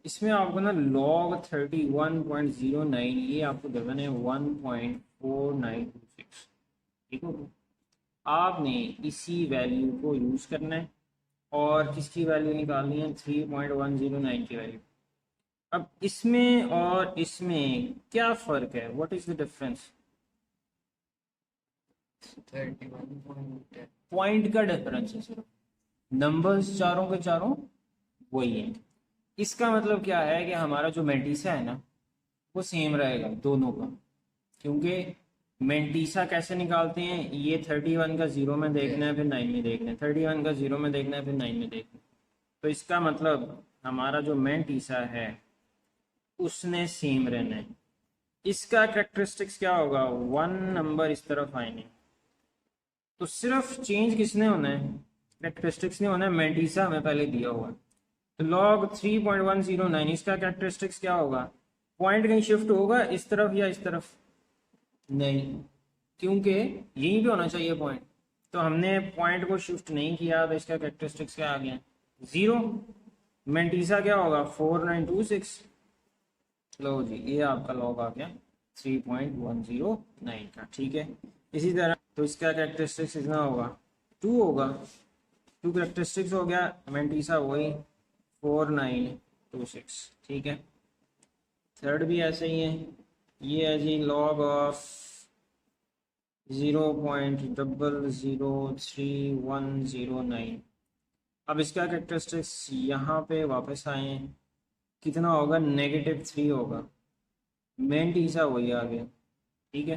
इसमें आपको ना log 31.09 ये आपको गिवन है 1.4926। ठीक हो गया। आपने इसी वैल्यू को यूज़ करना है और किसकी वैल्यू निकालनी है, 3.109 की वैल्यू। अब इसमें और इसमें क्या फ़र्क है, what is the difference? 31.10। Point का डिफरेंस है सिर्फ, नंबर्स चारों के चारों वही है। इसका मतलब क्या है कि हमारा जो मेंटीसा है ना वो सेम रहेगा दोनों का, क्योंकि मेंटीसा कैसे निकालते हैं, ये 31 का 0 में देखना है फिर 9 में देखना है, 31 का 0 में देखना है फिर 9 में देखना है। तो इसका मतलब हमारा जो मेंटीसा है उसने सेम रहना है। इसका कैरेक्टरिस्टिक्स क्या होगा, 1 नंबर इस तरफ आएंगे, तो सिर्फ चेंज किसने होना है, कैरेक्टरिस्टिक्स ने होना है, मेंटीसा हमें पहले दिया हुआ है। तो log 3.109 इसका कैरेक्टरिस्टिक्स क्या होगा, पॉइंट कहीं शिफ्ट होगा इस तरफ या इस तरफ, नहीं, क्योंकि यहीं पे होना चाहिए पॉइंट। तो हमने पॉइंट को शिफ्ट नहीं किया तो इसका कैरेक्टरिस्टिक्स क्या आ गया, 0। मेंटीसा क्या होगा, 4926। लो जी, ये आपका लॉग आ गया 3.109 का। ठीक है, इसी तरह तो इसका कैरेक्टरिस्टिक्स कितना होगा, 2 होगा। 2 कैरेक्टरिस्टिक्स हो गया, मेंटीसा वही 4926। ठीक है, थर्ड भी ऐसे ही है, ये है जी लॉग ऑफ 0.0031009। अब इसका कैरेक्टरिस्टिक्स यहाँ पे वापस आए, कितना होगा, -3 होगा। मेंटीसा वही आ गया। ठीक है,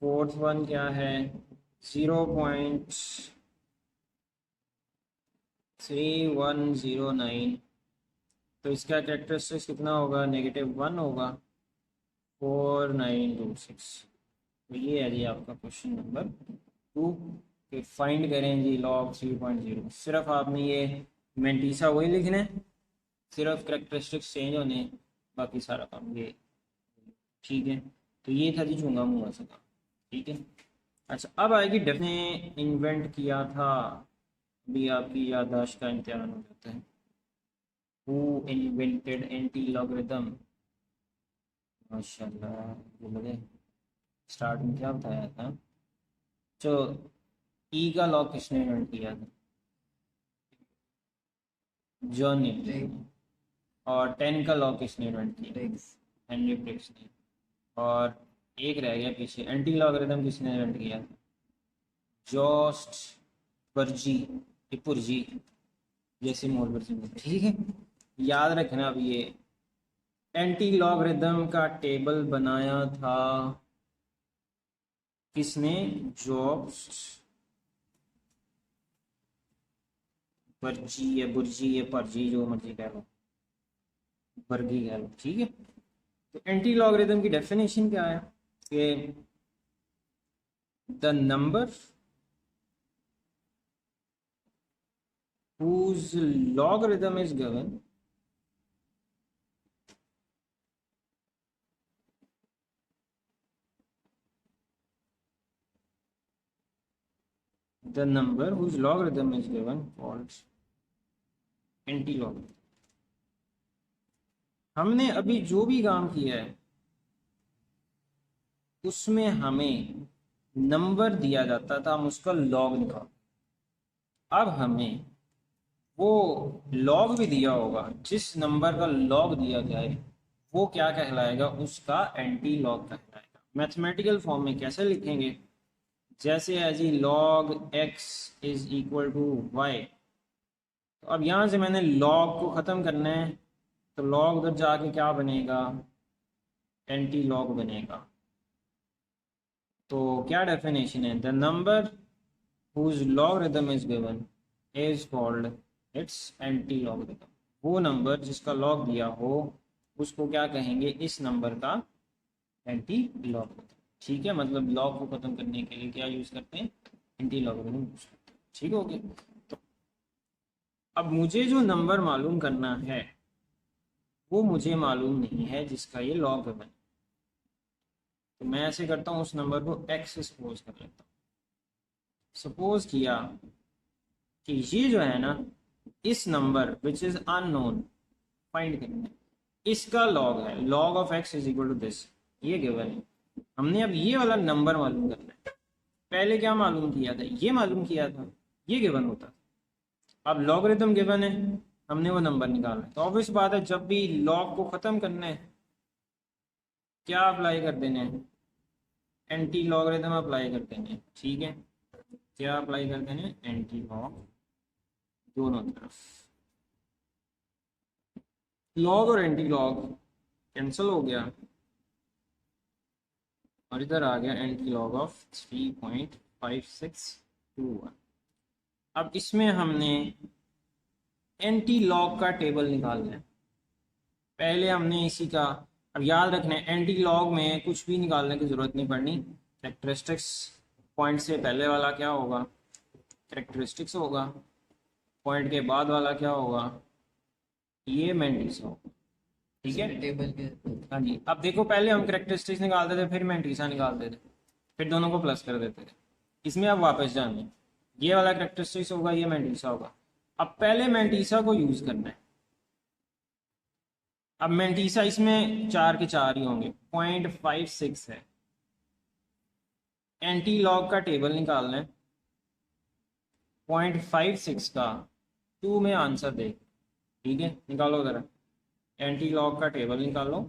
फोर्थ वन क्या है, 0.3109, तो इसका कैरेक्टरिस्टिक्स कितना होगा, -1 होगा, 4926। तो ये है जी आपका क्वेश्चन नंबर 2 कि फाइंड करें जी log 3.0। सिर्फ आपने ये मेंटीसा वही लिखना है, सिर्फ कैरेक्टरिस्टिक्स चेंज होने हैं, बाकी सारा काम ये। ठीक है, तो ये था जी चूंगा मुँह से काम। ठीक है, अच्छा अब आएगी ने इन्वेंट किया था, भी आपकी याददाश्त का इम्तिहान हो जाता है। हु इन्वेंटेड एंटी लॉगरिथम, माशाल्लाह बोले स्टार्ट में क्या बताया था, जो ई का लॉग किसने इन्वेंट किया था, जॉन न्यूटन ने। और 10 का लॉग किसने इन्वेंट किया, हेनरी ब्रिग्स ने। और एक रह गया पीछे, एंटी लॉगरिथम किसने इन्वेंट किया था, जॉस्ट बर्जी पुरजी जैसे मोलवर्जी में। ठीक है, याद रखना अब ये एंटी लॉगरिथम का टेबल बनाया था किसने, जॉस्ट बर्जी या बुर्जी या परजी जो मर्जी कह लो, बर्गी कह लो। ठीक है, तो एंटी लॉगरिथम की डेफिनेशन क्या है कि the number whose logarithm is given the number whose logarithm is given called anti logarithm. हमने अभी जो भी काम किया है उसमें हमें नंबर दिया जाता था, हम उसका लॉग निकाल, अब हमें वो लॉग भी दिया होगा, जिस नंबर का लॉग दिया जाए वो क्या कहलाएगा, उसका एंटी लॉग कहलाएगा। मैथमेटिकल फॉर्म में कैसे लिखेंगे, जैसे है जी log x is equal to y. तो अब यहाँ से मैंने log को ख़त्म करना है, तो log उधर जाके क्या बनेगा, एंटी लॉग बनेगा। तो क्या डेफिनेशन है, the number whose logarithm is given is called its एंटी लॉगरिथम। वो नंबर जिसका लॉग दिया हो उसको क्या कहेंगे, इस नंबर का एंटी लॉगरिथम। ठीक है, मतलब लॉग को ख़त्म करने के लिए क्या यूज़ करते हैं, एंटी लॉगरिथम यूज़ करते हैं। ठीक हो गया, तो अब मुझे जो नंबर मालूम करना है वो मुझे मालूम नहीं है जिसका ये लॉग है। तो मैं ऐसे करता हूँ, उस नंबर को x सपोज कर लेता हूँ। सपोज किया कि ये जो है ना, इस number which is unknown find करना है, इसका लॉग है, log of x is equal to this, ये गिवन है। हमने अब ये वाला नंबर मालूम करना है। पहले क्या मालूम किया था, ये मालूम किया था, ये गिवन होता था। अब लॉगरिथम गिवन है, हमने वो नंबर निकालना है। तो ऑब्वियस बात है, जब भी लॉग को ख़त्म करना है, क्या अप्लाई कर देने हैं, एंटी लॉगरिथम अप्लाई कर देने हैं। ठीक है, क्या अप्लाई कर देने हैं, एंटी लॉग दोनों तरफ। लॉग और एंटी लॉग कैंसिल हो गया, और इधर आ गया एंटी लॉग ऑफ 3.5621। अब इसमें हमने एंटी लॉग का टेबल निकालना है। पहले हमने इसी का, अब याद रखना है एंटी लॉग में कुछ भी निकालने की ज़रूरत नहीं पड़नी। कैरेक्टरिस्टिक्स पॉइंट से पहले वाला क्या होगा, कैरेक्टरिस्टिक्स होगा, पॉइंट के बाद वाला क्या होगा, ये मैंटीसा होगा। ठीक है, टेबल के हाँ जी। अब देखो, पहले हम कैरेक्टरिस्टिक्स निकालते थे, फिर मैंटीसा निकालते थे, फिर दोनों को प्लस कर देते थे। इसमें अब वापस जाना है, ये वाला कैरेक्टरिस्टिक्स होगा, ये मैंटीसा होगा। अब पहले मैंटीसा को यूज़ करना है। अब मैंटीसा इसमें 4 के 4 ही होंगे, 0.56 है। एंटी लॉग का टेबल निकालना है, 0.56 का 2 में आंसर दे। ठीक है, निकालो ज़रा, एंटी लॉग का टेबल निकालो,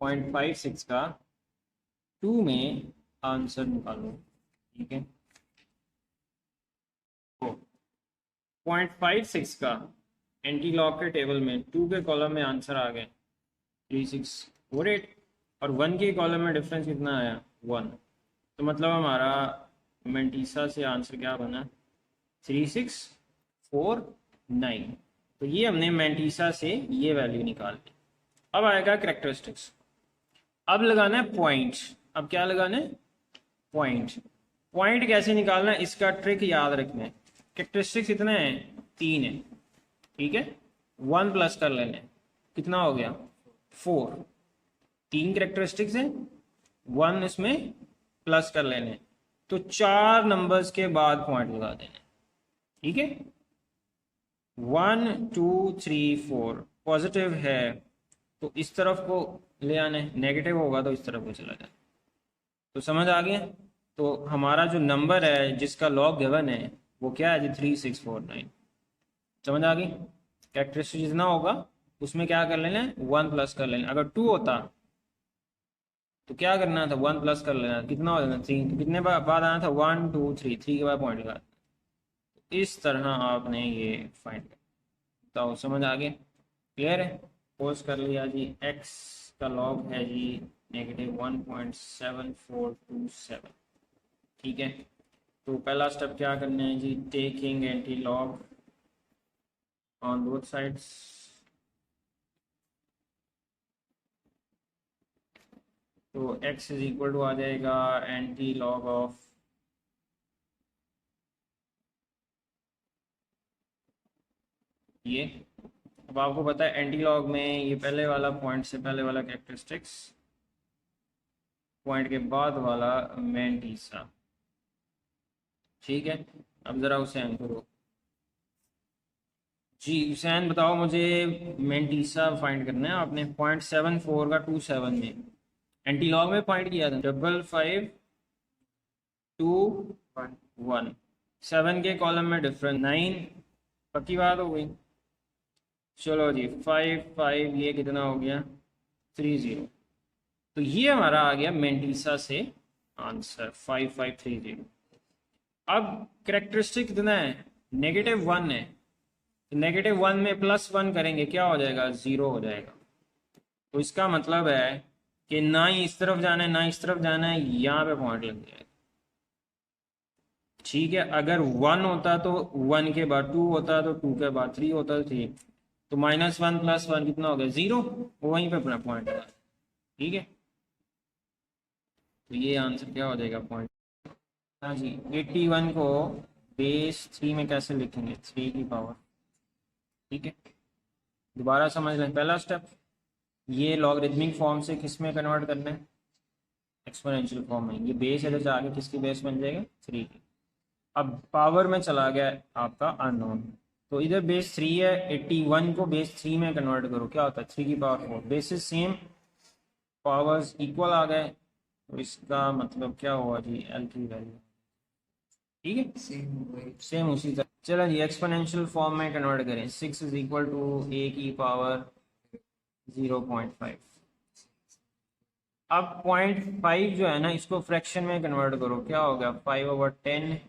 0.56 का 2 में आंसर निकालो। ठीक है, तो 0.56 का एंटी लॉग के टेबल में 2 के कॉलम में आंसर आ गए 3648, और 1 के कॉलम में डिफरेंस कितना आया, 1। तो मतलब हमारा मैंटीसा से आंसर क्या बना, 3649। तो ये हमने मैंटीसा से ये वैल्यू निकाल ली। अब आएगा कैरेक्टरिस्टिक्स, अब लगाना है पॉइंट। अब क्या लगाना है, पॉइंट। पॉइंट कैसे निकालना है, इसका ट्रिक याद रखना है। कैरेक्टरिस्टिक्स कितने हैं, 3 है। ठीक है, 1 प्लस कर लेने, कितना हो गया, 4। 3 कैरेक्टरिस्टिक्स है, 1 इसमें प्लस कर लेने, तो 4 नंबर्स के बाद पॉइंट लगा देने। ठीक है, 1 2 3 4 पॉजिटिव है तो इस तरफ को ले आने, नेगेटिव होगा तो इस तरफ को चला जाए। तो समझ आ गया। तो हमारा जो नंबर है जिसका लॉग गिवन है वो क्या है जी, 3649। समझ आ गई। कैरेक्टरिस्टिक जितना होगा उसमें क्या कर लेना है, 1 प्लस कर लेना। अगर 2 होता तो क्या करना था, 1 प्लस कर लेना, कितना हो जाना, 3। कितने बाद आना था, 1 2 3, 3 के बाद पॉइंट लगा। इस तरह आपने ये फाइंड कर, बताओ समझ आ गया, क्लियर है। पोस्ट कर लिया जी, x का लॉग है जी -1.7427। ठीक है, तो पहला स्टेप क्या करना है जी, taking anti log on both sides. तो x इज इक्वल टू आ जाएगा एंटी लॉग ऑफ ये। अब आपको पता है एंटी लॉग में ये पहले वाला पॉइंट से पहले वाला कैरेक्टरिस्टिक्स, पॉइंट के बाद वाला मैंटीसा। ठीक है, अब ज़रा हुसैन करो जी। हुसैन बताओ मुझे, मैंटीसा फाइंड करना है आपने। 0.74 का 27 में एंटी लॉग में फाइंड किया था, 5521। 7 के कॉलम में डिफरेंस 9, पक्की बात हो गई। चलो जी, 5 5 ये कितना हो गया, 30। तो ये हमारा आ गया मैंटीसा से आंसर 5530। अब कैरेक्टरिस्टिक कितना है, -1 है। तो -1 में +1 करेंगे क्या हो जाएगा, 0 हो जाएगा। तो इसका मतलब है कि ना ही इस तरफ जाना है ना इस तरफ जाना है, यहाँ पे पॉइंट लग जाएगा। ठीक है, अगर 1 होता तो 1 के बाद 2 होता, तो 2 के बाद 3 होता, तो 3। तो -1 + 1 कितना हो गया, 0। वहीं पे अपना पॉइंट लगा। ठीक है, तो ये आंसर क्या हो जाएगा, पॉइंट। हाँ जी, 81 को बेस 3 में कैसे लिखेंगे, 3 की पावर। ठीक है, दोबारा समझ लें। पहला स्टेप, ये लॉगरिदमिक फॉर्म से किस में कन्वर्ट करना है, एक्सपोनेंशियल फॉर्म में। ये बेस इधर से आगे किसकी बेस बन जाएगा, 3 की। अब पावर में चला गया आपका अननोन, तो इधर बेस 3 है, 81 को बेस 3 में कन्वर्ट करो, क्या होता है 3 की power 4। Basis same, powers equal आ गए, तो इसका मतलब क्या हुआ जी, एल की वैल्यू, ठीक है सेम वही सेम उसी तरह। चलो जी एक्सपोनेंशियल फॉर्म में कन्वर्ट करें, 6 इज इक्वल टू ए की पावर 0.5। अब 0.5 जो है ना, इसको फ्रैक्शन में कन्वर्ट करो, क्या हो गया 5/10।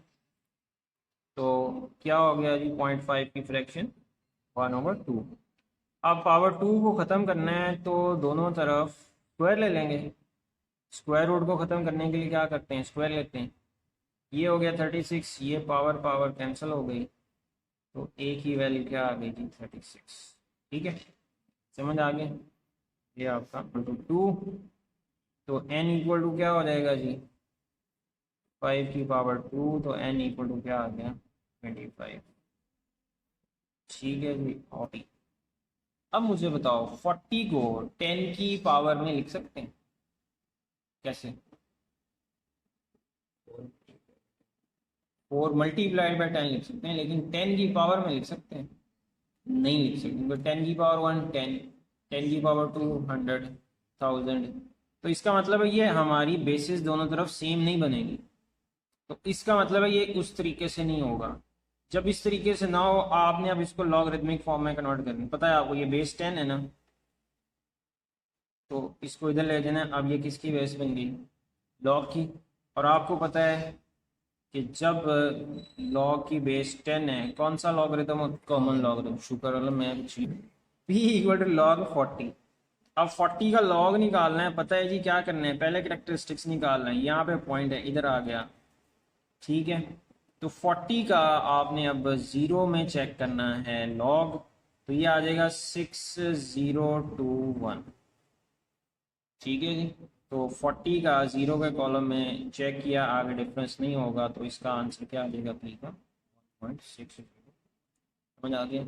तो क्या हो गया जी 0.5 की फ्रैक्शन 1/2। अब पावर 2 को ख़त्म करना है तो दोनों तरफ स्क्वायर ले लेंगे। स्क्वायर रूट को ख़त्म करने के लिए क्या करते हैं, स्क्वायर लेते हैं। ये हो गया 36, ये पावर पावर कैंसिल हो गई, तो ए की वैल्यू क्या आ गई जी 36। ठीक है, समझ आ गया। ये आपका ×2, तो n इक्वल टू क्या हो जाएगा जी 5 की पावर 2, तो n इक्वल टू क्या आ गया 25। ठीक है जी। और अब मुझे बताओ 40 को 10 की पावर में लिख सकते हैं कैसे, 4 मल्टीप्लाइड बाई 10 लिख सकते हैं, लेकिन 10 की पावर में लिख सकते हैं, नहीं लिख सकते, क्योंकि 10 की पावर 1 10, 10 की पावर 2 100, 1000। तो इसका मतलब है ये हमारी बेसिस दोनों तरफ सेम नहीं बनेगी, तो इसका मतलब है ये उस तरीके से नहीं होगा। जब इस तरीके से ना हो, आपने अब इसको लॉगरिथमिक फॉर्म में कन्वर्ट करना, पता है आपको, ये बेस 10 है ना, तो इसको इधर ले जाना। अब ये किसकी बेस बन गई, लॉग की। और आपको पता है कि जब लॉग की बेस 10 है, कौन सा लॉगरिथम, कॉमन लॉगरिथम, शुक्र अल्लाह मैं कुछ p इक्वल टू लॉग 40। अब 40 का लॉग निकालना है, पता है जी क्या करना है, पहले कैरेक्टरिस्टिक्स निकालना है, यहाँ पे पॉइंट है, इधर आ गया, ठीक है। तो 40 का आपने अब 0 में चेक करना है लॉग, तो ये आ जाएगा 6021। ठीक है जी। तो 40 का 0 के कॉलम में चेक किया, आगे डिफरेंस नहीं होगा, तो इसका आंसर क्या आ जाएगा, p का 1.6। समझ आ गया।